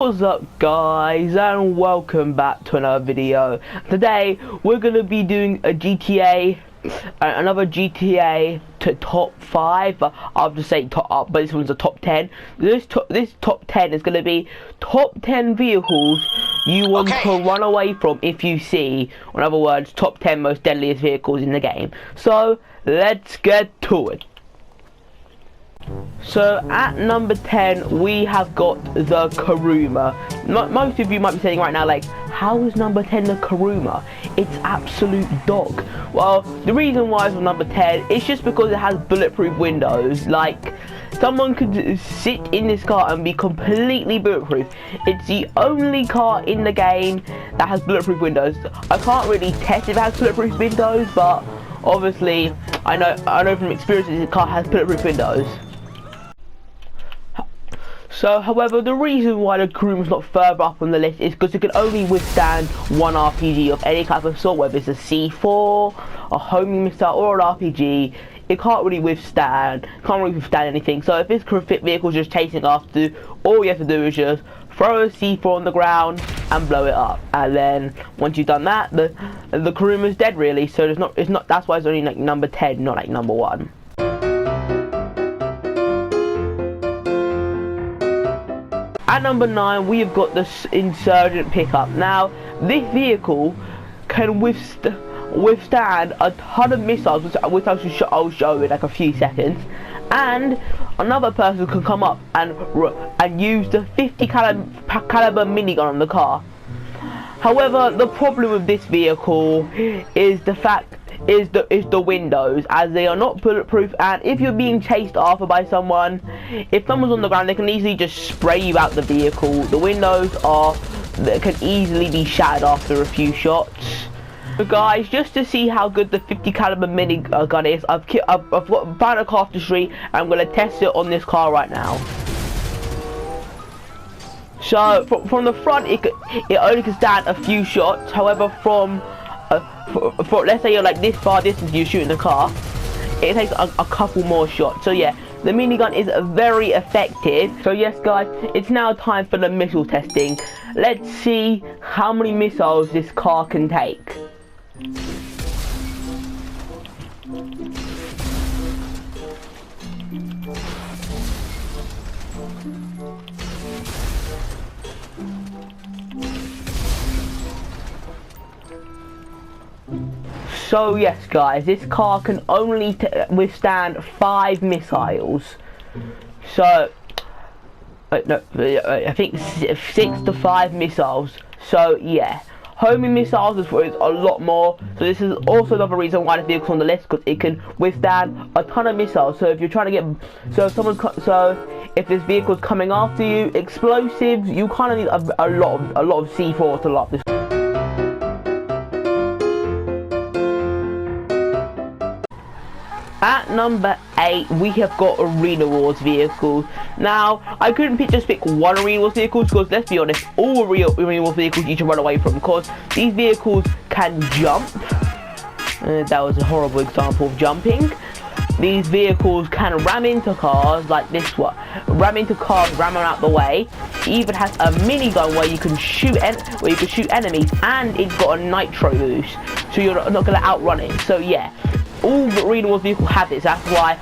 What's up guys, and welcome back to another video. Today we're gonna be doing a another GTA to top 5, but I'll just say top up, but this one's a top 10. This top 10 is gonna be top 10 vehicles you want to run away from if you see, in other words, top 10 most deadliest vehicles in the game. So let's get to it. So at number 10 we have got the Kuruma. Most of you might be saying right now, like, how is number 10 the Kuruma? It's absolute dog. Well, the reason why it's on number 10 is just because it has bulletproof windows. Like, someone could sit in this car and be completely bulletproof. It's the only car in the game that has bulletproof windows. I can't really test if it has bulletproof windows, but obviously I know from experience this car has bulletproof windows. So, however, the reason why the Kuruma is not further up on the list is because it can only withstand one RPG of any type of sort, whether it's a C4, a homing missile, or an RPG. It can't really withstand anything. So if this vehicle is just chasing after you, all you have to do is just throw a C4 on the ground and blow it up. And then once you've done that, the Kuruma is dead, really. So that's why it's only like number 10, not like number 1. At number 9, we have got the Insurgent pickup. Now, this vehicle can withstand a ton of missiles, which I'll show in like a few seconds. And another person can come up and use the 50 caliber minigun on the car. However, the problem with this vehicle is the windows, as they are not bulletproof, and if you're being chased after by someone, if someone's on the ground, they can easily just spray you out the vehicle. The windows can easily be shattered after a few shots. So guys, just to see how good the 50 caliber minigun is, I've found a car off the street and I'm going to test it on this car right now. So from the front, it only can stand a few shots. However, from let's say you're like this far distance, you're shooting the car, it takes a couple more shots. So yeah, the minigun is very effective. So yes guys, it's now time for the missile testing. Let's see how many missiles this car can take. So yes guys, this car can only withstand 5 missiles. So no, I think 6 to 5 missiles. So yeah, homing missiles is a lot more. So this is also another reason why this vehicle's on the list, because it can withstand a ton of missiles. So if you're trying to get, if this vehicle's coming after you, explosives, you kind of need a lot of C4 to lock this. At number 8, we have got Arena Wars vehicles. Now, I couldn't just pick one Arena Wars vehicle, because let's be honest, all Arena Wars vehicles you should run away from, because these vehicles can jump. That was a horrible example of jumping. These vehicles can ram into cars, like this one. Ram into cars, ram them out the way. It even has a minigun where you can shoot enemies, and it's got a nitro boost, so you're not going to outrun it. So yeah, all the Arena Wars vehicles have this. That's why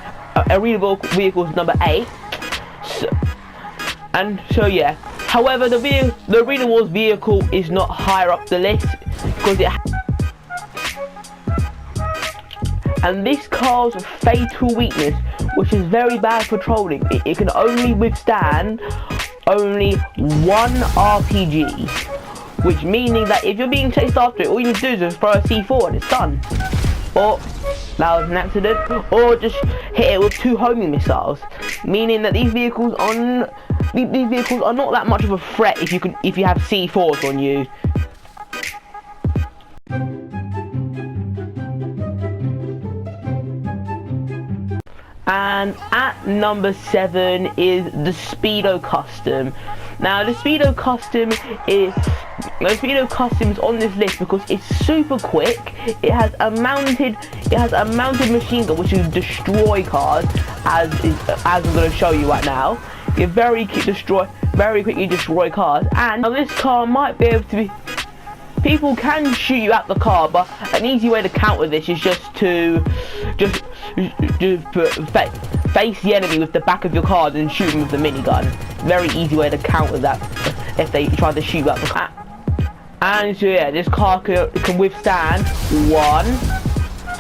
Arena Wars vehicle is number 8. So yeah. However, the Arena Wars vehicle is not higher up the list because and this car's fatal weakness, which is very bad for trolling. It can only withstand one RPG, which meaning that if you're being chased after it, all you need to do is just throw a C4 and it's done. Or that was an accident, or just hit it with 2 homing missiles, meaning that these vehicles are not that much of a threat if you have C4s on you. And at number 7 is the Speedo Custom. Now the Speedo Custom is on this list because it's super quick. It has a mounted machine gun which will destroy cars, as I'm going to show you right now. It very very quickly destroy cars. And now this car might be able to be... People can shoot you at the car, but an easy way to counter this is just to face the enemy with the back of your car and shoot them with the minigun. Very easy way to counter that if they try to shoot you at the car. And so yeah, this car can withstand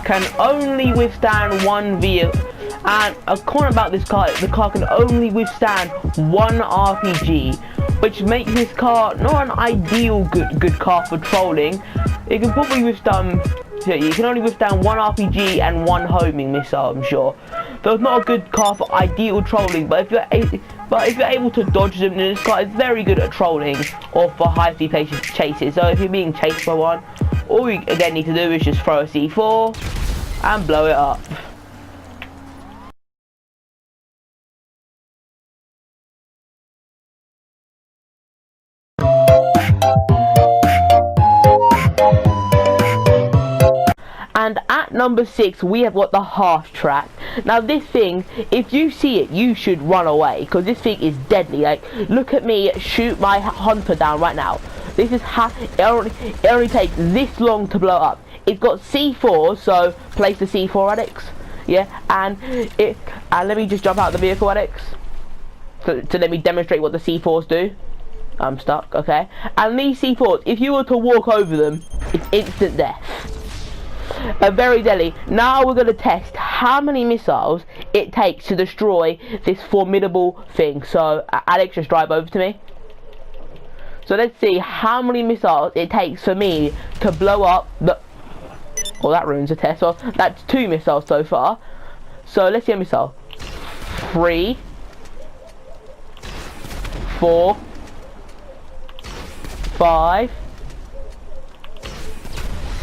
can only withstand one vehicle. And a comment about this car, the car can only withstand one RPG, which makes this car not an ideal good car for trolling. It can probably withstand, you can only withstand one RPG and one homing missile, I'm sure. So it's not a good car for ideal trolling, but if you're able to dodge them, then this car is very good at trolling or for high-speed chases. So if you're being chased by one, all you again need to do is just throw a C4 and blow it up. And at number 6, we have got the half track. Now this thing, if you see it, you should run away, because this thing is deadly. Like, look at me shoot my hunter down right now. This is it only takes this long to blow up. It's got C4, so place the C4, Alex. Yeah, and let me just jump out of the vehicle, Alex. To let me demonstrate what the C4s do. I'm stuck, okay. And these C4s, if you were to walk over them, it's instant death. Very deadly. Now we're going to test how many missiles it takes to destroy this formidable thing. So Alex, just drive over to me. So let's see how many missiles it takes for me to blow up the... Well, that ruins the test. Well, that's 2 missiles so far. So let's see a missile. 3, 4, 5,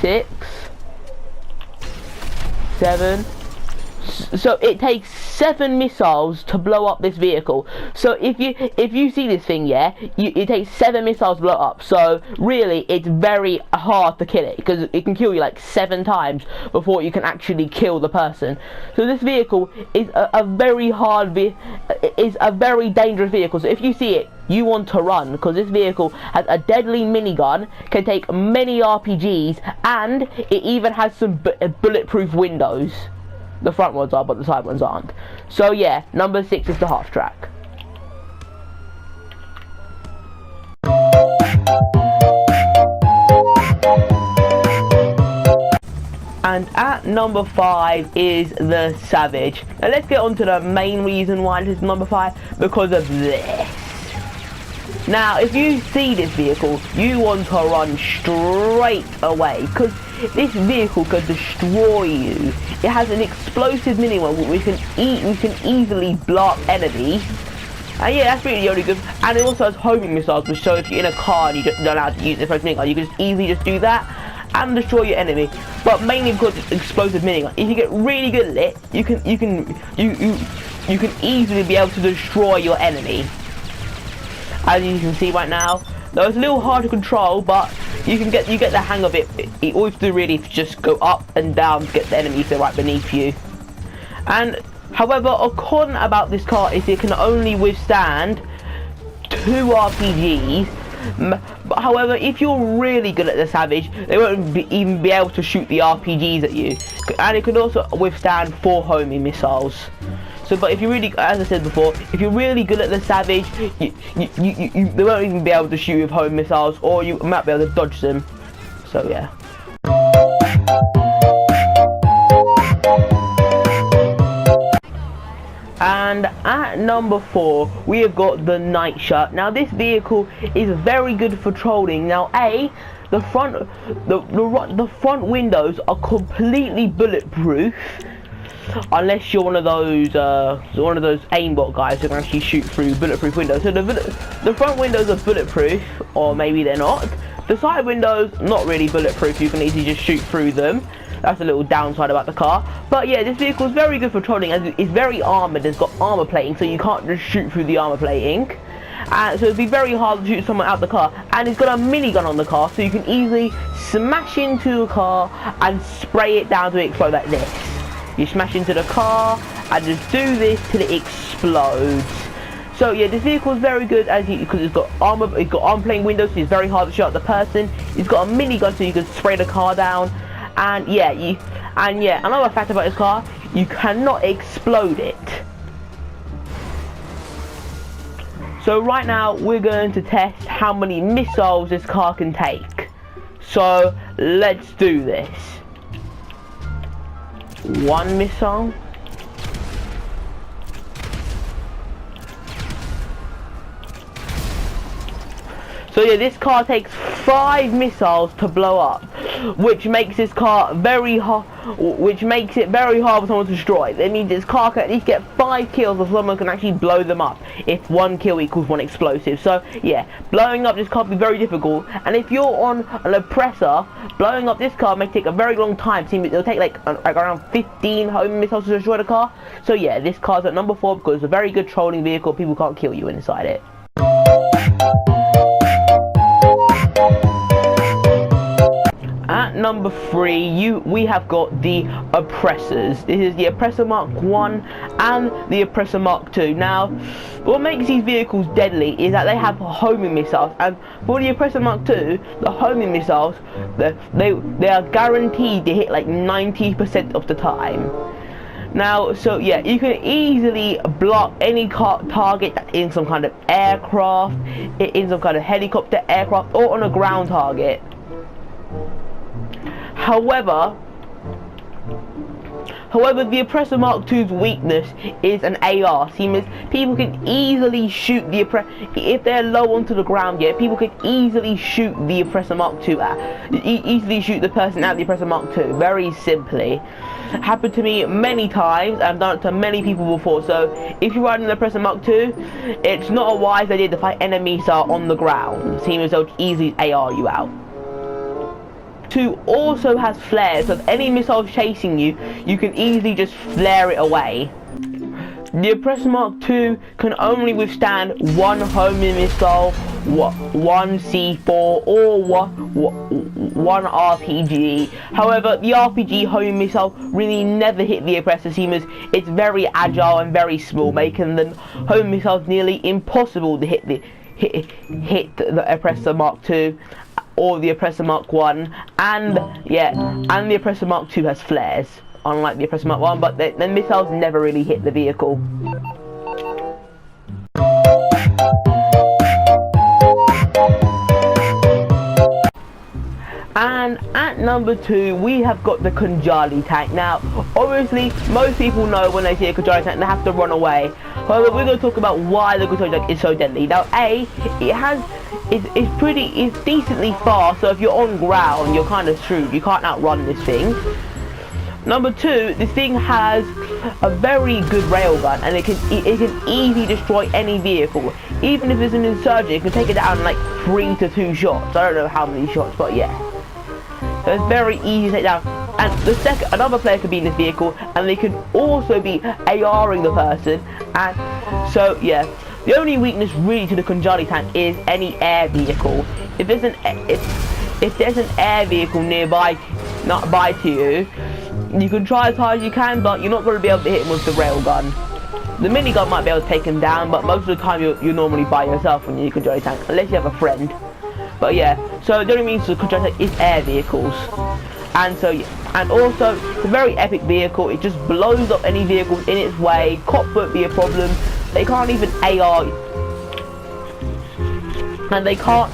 6, 7. So it takes 7 missiles to blow up this vehicle. So if you see this thing, yeah, it takes 7 missiles to blow up. So really, it's very hard to kill it, because it can kill you like 7 times before you can actually kill the person. So this vehicle is a very dangerous vehicle. So if you see it, you want to run, because this vehicle has a deadly minigun, can take many RPGs, and it even has some bulletproof windows. The front ones are, but the side ones aren't. So yeah, number 6 is the half track. And at number 5 is the Savage. Now let's get on to the main reason why this is number 5, because of this. Now, if you see this vehicle, you want to run straight away, because this vehicle can destroy you. It has an explosive minigun which can easily blow up enemies. And yeah, that's really only good. And it also has homing missiles, which so if you're in a car and you're not allowed to use this minigun, you can just easily do that and destroy your enemy. But mainly because it's explosive minigun. If you get really good at it, you can easily be able to destroy your enemy. As you can see right now, though it's a little hard to control, but you get the hang of it. All you have to do really is just go up and down to get the enemies that are right beneath you. And however, a con about this car is it can only withstand 2 RPGs. But however, if you're really good at the Savage, they won't even be able to shoot the RPGs at you. And it can also withstand 4 homing missiles. So, but if you really, as I said before, if you're really good at the Savage, they won't even be able to shoot with home missiles, or you might be able to dodge them. So yeah. And at number 4, we have got the Nightshot. Now this vehicle is very good for trolling. Now the front windows are completely bulletproof. Unless you're one of those aimbot guys who can actually shoot through bulletproof windows. So the front windows are bulletproof, or maybe they're not. The side windows, not really bulletproof, you can easily just shoot through them. That's a little downside about the car. But yeah, this vehicle is very good for trolling, as it's very armoured, it's got armour plating, so you can't just shoot through the armour plating. So it'd be very hard to shoot someone out the car. And it's got a minigun on the car, so you can easily smash into a car and spray it down to explode like this. You smash into the car and just do this till it explodes. So yeah, this vehicle is very good because it's got armor, it's got arm-plating windows, so it's very hard to shoot at the person. It's got a minigun, so you can spray the car down. And yeah, another fact about this car, you cannot explode it. So right now we're going to test how many missiles this car can take. So let's do this. 1 missile. So yeah, this car takes 5 missiles to blow up, which makes this car very hard. Which makes it very hard for someone to destroy. That means this car can at least get 5 kills before someone can actually blow them up. If 1 kill equals 1 explosive. So yeah, blowing up this car will be very difficult. And if you're on an oppressor, blowing up this car may take a very long time. It'll take like around 15 home missiles to destroy the car. So yeah, this car's at number 4 because it's a very good trolling vehicle. People can't kill you inside it. At number 3, we have got the Oppressors. This is the Oppressor Mark 1 and the Oppressor Mark 2. Now, what makes these vehicles deadly is that they have homing missiles, and for the Oppressor Mark 2, the homing missiles, they are guaranteed to hit like 90% of the time. Now, so yeah, you can easily block any target that's in some kind of aircraft, in some kind of helicopter, aircraft, or on a ground target. However, the Oppressor Mark II's weakness is an AR. See, people can easily shoot the if they're low onto the ground. Yeah, people can easily shoot the Oppressor Mark II easily shoot the person at the Oppressor Mark II. Very simply, happened to me many times. I've done it to many people before. So if you're riding the Oppressor Mark II, it's not a wise idea to fight enemies that are on the ground. See, they'll easily AR you out. 2 also has flares, so if any missile is chasing you, you can easily just flare it away. The Oppressor Mark II can only withstand 1 homing missile, 1 C4, or 1 RPG. However, the RPG homing missile really never hit the Oppressor, seeing it's very agile and very small, making the homing missiles nearly impossible to hit the Oppressor Mark II. Or the Oppressor Mark 1, and the Oppressor Mark 2 has flares, unlike the Oppressor Mark 1, but the missiles never really hit the vehicle. And at number 2, we have got the Kanjali tank. Now, obviously, most people know when they see a Kanjali tank, they have to run away. However, we're going to talk about why the Kanjali tank is so deadly. Now, it's decently fast, so if you're on ground, you're kind of screwed. You can't outrun this thing. Number 2, this thing has a very good railgun, and it can easily destroy any vehicle. Even if it's an insurgent, it can take it down in like 3 to 2 shots. I don't know how many shots, but yeah. So it's very easy to take down. And another player could be in this vehicle, and they could also be ARing the person. And so yeah, the only weakness really to the Kanjali tank is any air vehicle. If there's an air vehicle nearby, not by to you, you can try as hard as you can, but you're not going to be able to hit him with the railgun. The minigun might be able to take him down, but most of the time you're normally by yourself when you Kanjali tank, unless you have a friend. But yeah, so the only means to Kanjali tank is air vehicles. And so yeah, and also it's a very epic vehicle. It just blows up any vehicles in its way. Cops won't be a problem. They can't even AR, and they can't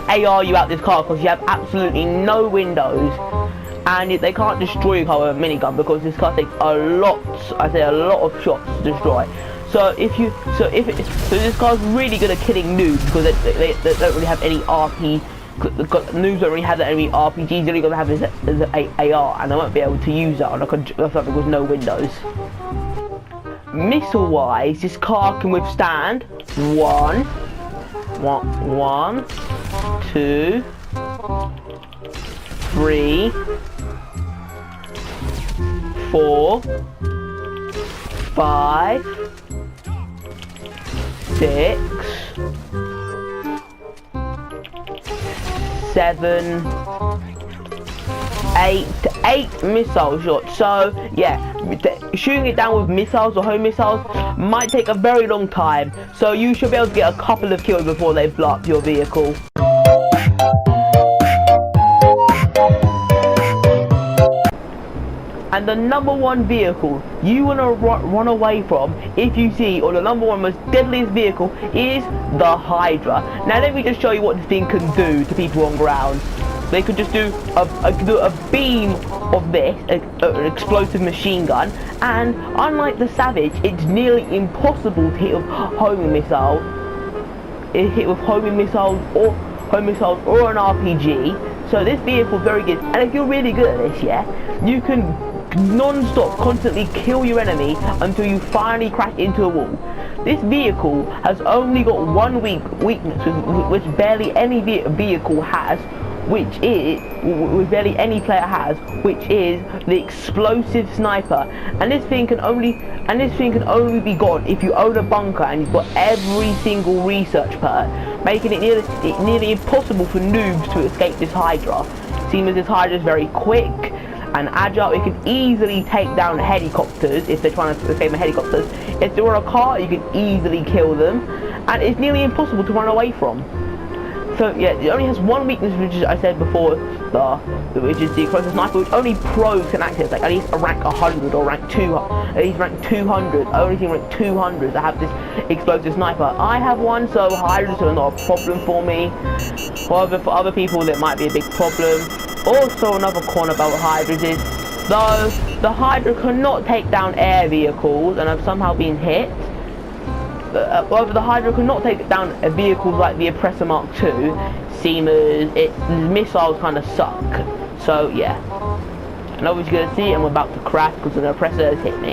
AR you out this car because you have absolutely no windows. And they can't destroy your car with a minigun because this car takes a lot of shots to destroy. So this car's really good at killing noobs because they don't really have any RP. Noobs don't really have that any RPGs. They're only gonna have this as an AR, and they won't be able to use that on something with no windows. Missile wise, this car can withstand 1, 2, 3, 4, 5, 6, 7, 8 missile shots. So yeah, shooting it down with missiles or home missiles might take a very long time, so you should be able to get a couple of kills before they blow up your vehicle. And the number one vehicle you want to run away from if you see, or the number one most deadliest vehicle, is the Hydra. Now let me just show you what this thing can do to people on ground. They could just do a beam of this, an explosive machine gun, and unlike the Savage, it's nearly impossible to hit with homing missiles. Hit with homing missiles or an RPG. So this vehicle is very good, and if you're really good at this, yeah, you can non-stop constantly kill your enemy until you finally crash into a wall. This vehicle has only got one weakness, which barely any vehicle has, which barely any player has, which is the explosive sniper. And this thing can only be got if you own a bunker and you've got every single research perk, making it nearly impossible for noobs to escape this Hydra. Seeing as this Hydra is very quick and agile, it can easily take down helicopters if they're trying to escape the helicopters. If they're on a car, you can easily kill them, and it's nearly impossible to run away from. So yeah, it only has one weakness, which is, I said before, which is the explosive sniper, which only pros can access, like at least a rank 100 or rank 200, at least rank 200. Only thing rank 200 that have this explosive sniper. I have one, so Hydras are not a problem for me. However, for other people, that might be a big problem. Also, another con about Hydras is, though the Hydra cannot take down air vehicles, and have somehow been hit. However, the Hydra cannot take down vehicles like the Oppressor Mark II, seeing as its missiles kind of suck. So yeah, and obviously you're gonna see I'm about to crash because an Oppressor has hit me.